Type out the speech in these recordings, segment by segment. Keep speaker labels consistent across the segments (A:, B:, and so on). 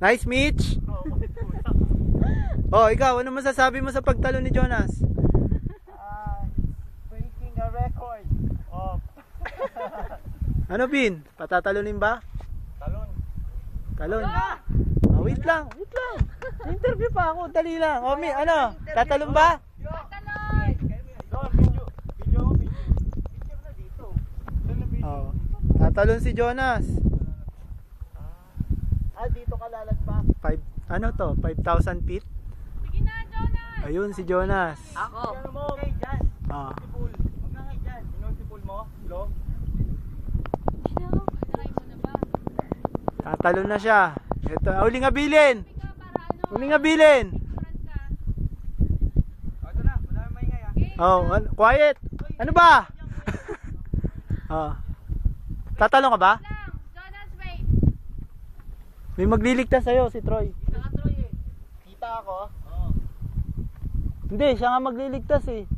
A: Nice, Mitch. Oh, ikaw, ano masasabi mo sa pagtalo ni Jonas?
B: Breaking a record. Oh.
A: Ano, Bin? Patatalunin ba? Talon. Oh, wait lang. Interview pa ako, dali lang. Oh, ano? Tatalon ba? Oh. Tatalon si Jonas.
B: Dito ka lalagpa.
A: 5,000 feet?
C: Sige na, Jonas!
A: Ayun si Jonas.
B: Ako. Okay, dyan.
A: Ah.
B: Sipul. Huwag na kayo dyan. Sino ang sipul mo? Lo?
C: Try mo na ba?
A: Tatalon na siya. Ito, huling abilin.
C: Ika, para ano?
A: Huling abilin.
C: Picturean ka.
B: Ito na. Wala nang maingay ah.
A: Oh, quiet. Ano ba? Oh. Tatalon ka ba?
C: Lang, Jonas, wait.
A: May magliligtas sa'yo, si Troy.
B: Kita ka, Troy eh. Kita ako? Oo.
A: Hindi, siya nga magliligtas eh.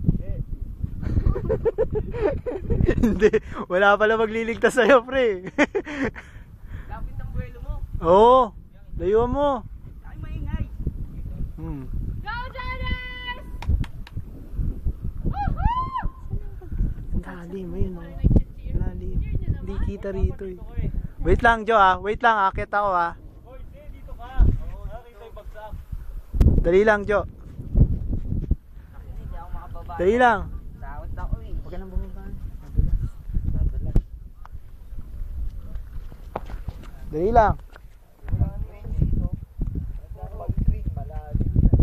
A: Hindi, wala pala magliligtas sa'yo, pre.
B: Lapit ang buwelo mo.
A: Oo, layo mo.
B: Ay, maingay.
C: Go, Jonas! Woohoo!
A: Ang lalim, ayun. Lalim. Hindi kita rito eh. Wait lang, Jo ah. Wait lang, akit ako ah.
B: Hoy, dito ka. Oo, nakita yung bagsak.
A: Dali lang, Jo.
B: Hindi ako makababa.
A: Dali lang.
B: Takot ako eh.
A: Huwag ka nang bumaba. Dali lang.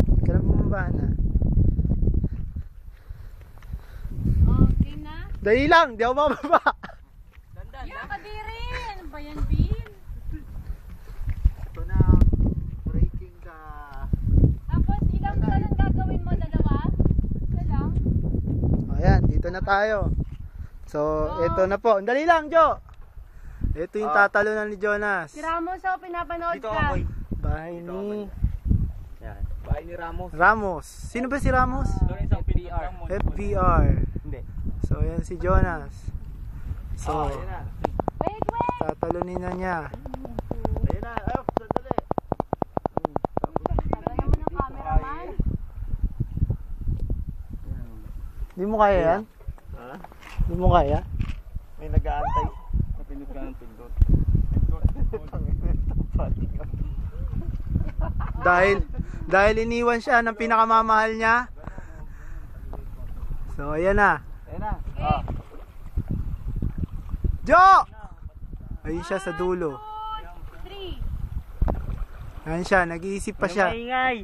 A: Huwag ka nang bumaba na.
C: Okay na?
A: Dali lang, di ako mababa.
B: Dandan.
C: Yung kadiri! Ano ba yan, Bin?
B: Ito na ang breaking ka.
C: Tapos, ilang talon gagawin mo? Dalawa? Isa lang?
A: Ayan, dito na tayo. So, ito na po. Dali lang, Jo. Ito yung tatalunan ni Jonas.
C: Si Ramos, oh, pinapanood
B: Dito
C: ka.
B: ako eh.
A: Bahay ni
B: Yan. Bahay ni Ramos.
A: Ramos. Sino ba si Ramos?
B: Doon isang FBR.
A: FBR.
B: Hindi.
A: So, yan si Jonas. So,
B: Ayun na.
C: Wait, wait!
A: tatalunin na niya.
B: Ayun na. Sandali.
C: Tagal naman ng cameraman.
A: Di mo kaya yan?
B: Ha?
A: Di mo kaya?
B: May nag-aantay. Napindot ka ng pindot.
A: Dahil iniwan siya ng pinakamamahal niya. So, ayan na.
B: Ayun na.
A: Jo! Ayun siya sa dulo.
C: 3.
A: Ayan siya, nag-iisip pa siya.
B: Maingay.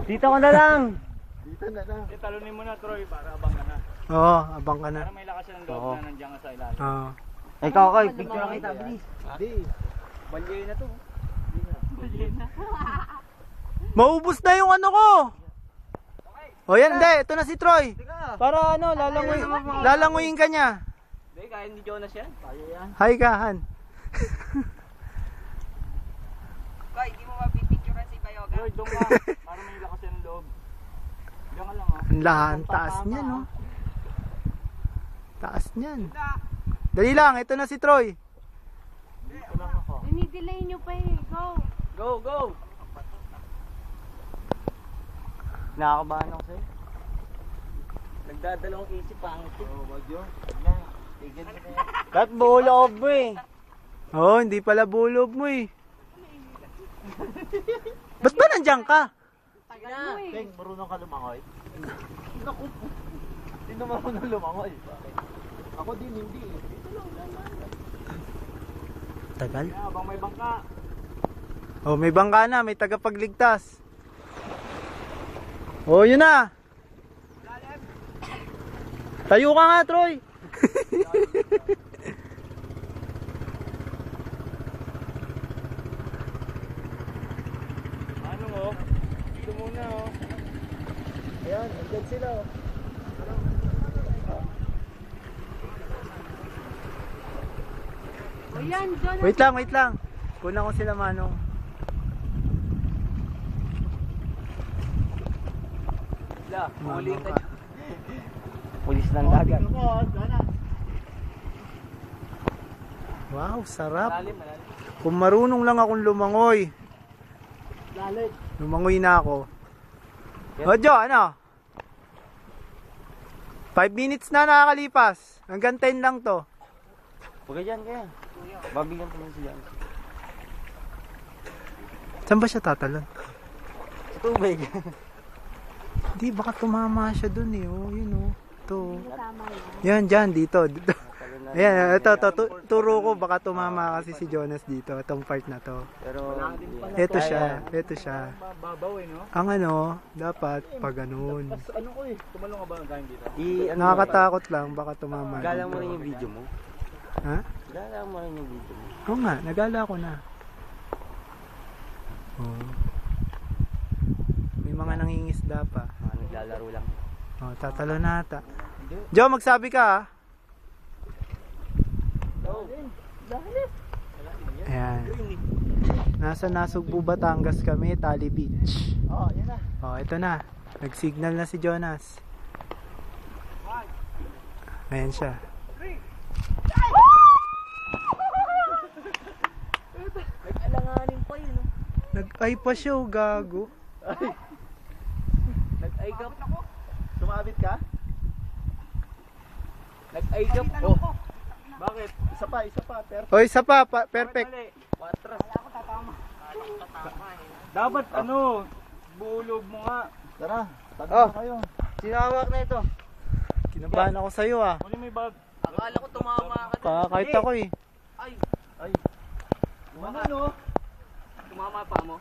A: Dito ko na lang.
B: Dito na lang. Talunin mo na, Troy, para abang ka na.
A: Oo, abang ka na.
B: Para may lakas ng loob na nandiyan ka sa ilalim.
A: Oo.
B: Ikaw, picture lang kita, bilis. Hindi. Balyay na to.
A: Maubos na yung ano ko. O yan, hindi. Ito na si Troy. Para ano, lalanguyin ka niya.
B: Hindi, kaya ni Jonas yan. Kaya yan.
A: Hi ka, Han.
B: Kaya, hindi mo mapipicturean si Bayoga. Troy, doon ka. Para may lakas ng loob. Diyan ka lang, ha.
A: Ang lahan, taas niya, no? Taas niyan. Dali lang, ito na si Troy.
B: Dito lang ako.
C: Dinidelay nyo pa eh. Go!
B: Go, go! Nakakabahan ako sa'yo. Nagdadalawang isip pa ang ito. Oo, wag yun. Tigil mo na yan.
A: Ba't bulob mo eh? Oo, hindi pala bulob mo eh. Ba't ba nandiyan ka?
C: Tagal mo eh.
B: Teng, marunong ka lumangoy? Naku, sino marunong lumangoy? Ako din, hindi. Dito lang,
A: Tagal?
B: kaya habang may bangka.
A: Oh, may bangka na, may tagapagligtas. Oh, yun na. Tayo ka nga, Troy.
B: Ano mo? Dito muna, oh. Ayan, andyan sila, oh.
C: O yan, Jonas.
A: Wait lang. Kunan ko sila, Manong.
B: Huli ka. Hugis ng dagat.
A: Wow, sarap.
B: Malalim.
A: Kung marunong lang akong lumangoy. Lumangoy na ako. O, Jo, ano? 5 minutes na nakakalipas. Hanggang 10 lang to.
B: Huwag dyan kaya. Babigyan ko lang siya.
A: Saan ba siya tatalon?
B: Tubig.
A: Hindi, baka tumama siya dun eh. Oh, yun oh. Ito. Yan, dyan, dito. Ayan, ito, turo ko. Baka tumama kasi si Jonas dito. Itong part na to.
B: Pero
A: Ito siya.
B: babaw eh, no?
A: Ang ano, dapat pag ganun.
B: Ano ko eh, tumalong ka ba ng time dito?
A: Nakakatakot lang, baka tumama.
B: Galang mo
A: dito.
B: rin yung video mo.
A: Ha?
B: Galang mo rin yung video mo.
A: Oo nga, nagala ko na. Oh. May mga nangingisda pa.
B: Mga naglalaro lang.
A: Oh, tatalo na ata. Jo, magsabi ka ah. Ayan. Nasa Nasugbu, Batangas kami, Tali Beach.
B: Oh, yan na.
A: Oh, ito na. Nag-signal na si Jonas. Ayan siya.
B: Nag-alanganin pa yun.
A: Nag-ay pa siya, oh, gago.
B: Nag-aikap. Sumabit ka? Nag-aikap. Oh. Bakit? Isa pa. Perfect.
A: Oh, isa pa, perfect.
B: Patras. Dapat ano, buulog mo nga. Tara, tagal na kayo. Sinawak na ito.
A: Kinabahan ako sa'yo ah.
B: Muli may bag. Akala ko tumama ka.
A: Kahit ako eh.
B: Ay. Ano no? Tumama pa mo?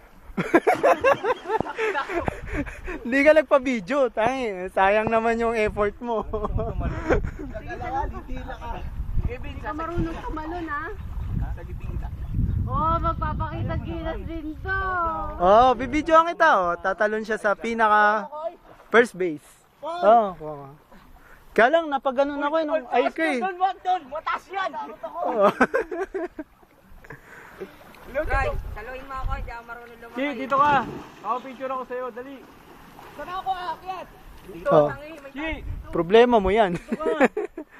A: Hindi ka nagpa-video, tangi. Sayang naman yung effort mo.
B: Tila ka.
C: Hindi ka marunong tumalon ha.
B: Sa libing ka.
C: Oh, magpapakita gilas din to.
A: Oh, bibidyoan kita oh. Tatalon siya sa pinaka first base. Oh, wow. Kaya lang, napaganon ako eh, nung ay ko eh.
B: Wag doon! Matas yan!
A: Oh.
C: Guys, saluhin mo ako, hindi ako marunong lumakay.
B: Chi, dito ka! Ako picture ako sa'yo, dali! Saan ako aakyat? Dito,
A: Oh.
B: Chi!
A: Problema mo yan.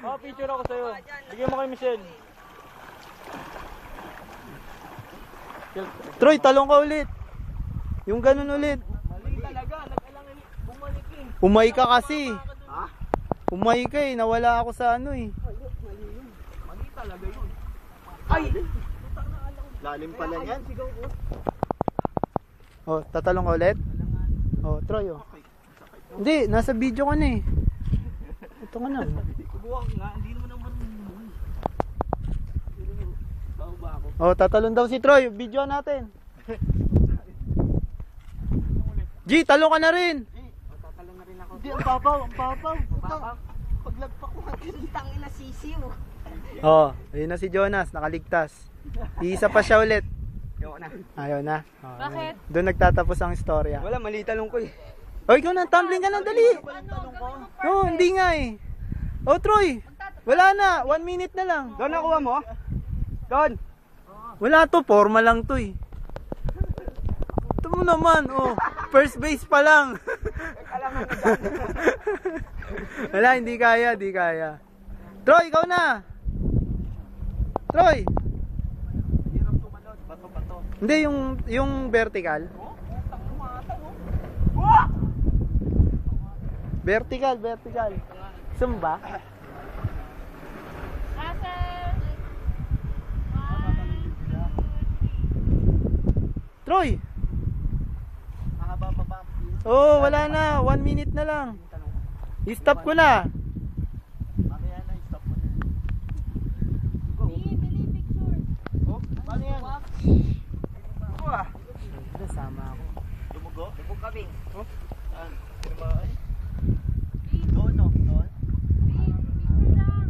B: Ako picture ako sa'yo. Bigyan mo kay Michelle.
A: Troy, talong ka ulit. Yung ganun ulit.
B: Mali talaga, nag-alangan bumalik eh.
A: Umay ka kasi.
B: Ha?
A: Umay ka eh, nawala ako sa ano eh.
B: Mali talaga yun. Ay! Lalim pala yan. Sigaw ko.
A: Oh, tatalong ka ulit? Oh, Troy oh. Hindi, nasa video ka na eh. Ito ka na.
B: Kubuha nga, hindi naman ang marunong. Baho ba ako?
A: Oh, tatalon daw si Troy. Video natin. G, talong ka na rin.
B: Tatalon na rin ako.
D: Hindi, ang babaw.
B: Babaw?
D: Paglagpak ko nga, kitang ina sisiw.
A: Oh, ayun na si Jonas, nakaligtas. Iisa pa siya ulit.
B: Ayaw na.
A: Ayaw na. Oh,
C: Bakit?
A: doon nagtatapos ang istorya.
B: Wala, mali talong ko eh.
A: Oh, ikaw na, tumbling ka na, dali. Oh, hindi nga eh. Oh, Troy. Wala na, 1 minute na lang.
B: Doon nakuha mo? Doon!
A: Wala to, forma lang to eh. Ito mo naman, oh. First base pa lang. Wala, hindi kaya. Troy, ikaw na. Troy.
B: Bato.
A: Hindi, yung vertical. Vertical. Sumba.
C: Russell!
A: Troy.
B: Mahaba pa ba?
A: Oh, wala na. 1 minute na lang. I-stop ko na.
B: Mamaya na, stop mo na.
C: Dili, picture.
B: Oh, paano yan? Ako ah.
A: Sama ako.
B: Lumugo? Lumugo kami. Oh? Saan? Sino ba? Ay?
C: Please,
B: Doon, no? Doon?
C: please, picture lang.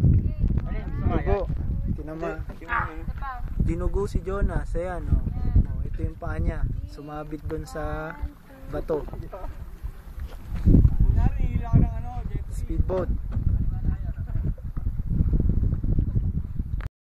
C: Okay.
B: Alin?
A: Dinugo. Tinama.
C: Ito pa.
A: Dinugo si Jonas. Ayan, oh. Oh, ito yung paa niya. Sumabit doon sa bato.
B: Narinig ako ng ano,
A: Speedboat.